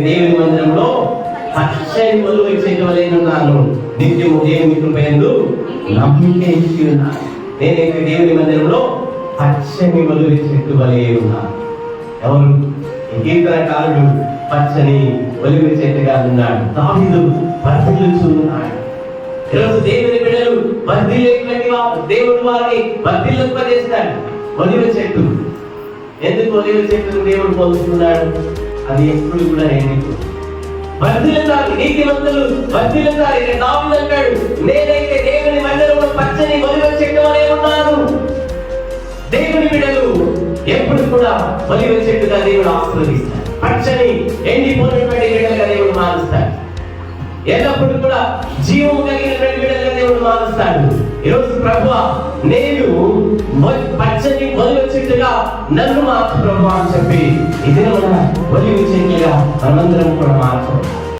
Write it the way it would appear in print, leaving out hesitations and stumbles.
దేవుని మందిరంలో పచ్చని ఒలివ చెట్టు వలె ఉన్నాను. నిత్యము దేవుని కృపయందు నమ్మిక ఇచ్చి ఉన్నాను. నేనైతే దేవుని మందిరంలో పచ్చని ఒలివ చెట్టు వలె ఉన్నాను. ఎవరు? ఈ కీర్తనకారుడు పచ్చని ఒలివ చెట్టుగా ఉన్నాడు. దావీదు వర్ధిల్లుచు ఉన్నాడు. ఈరోజు దేవుని బిడ్డలు వర్ధిల్లేటువంటి వారు, దేవుడు వారిని వర్ధిల్లింపజేస్తాడు. ఒలివ చెట్టు, ఎందుకు ఒలివ చెట్టును దేవుడు పొందుతున్నాడు? అది ఎప్పుడు కూడా వర్ధిల్లుతారు. నీతిమంతులు వర్ధిల్లుతారు. దావీదు అంటాడు, నేనైతే దేవుని మందిరంలో పచ్చని ఒలివ చెట్టు వలె ఉన్నాను. దేవుని బిడ్డలు ఎప్పుడు కూడా ఒలివ చెట్టుగా దేవుడు ఆశీర్వదిస్తాడు. పచ్చని ఎండిపోయినటువంటి బిడ్డలుగా దేవుడు మారుస్తాడు. ఎల్లప్పుడు కూడా జీవము కలిగినటువంటి బిడ్డలుగా దేవుడు మారుస్తాడు. ఈరోజు ప్రభువా, నేను పచ్చని ఒలివ చెట్టుగా నన్ను మార్చు ప్రభువా అని చెప్పి ఈ దినమున ఒలివ చెట్టుగా మనమందరం కూడా మార్చు.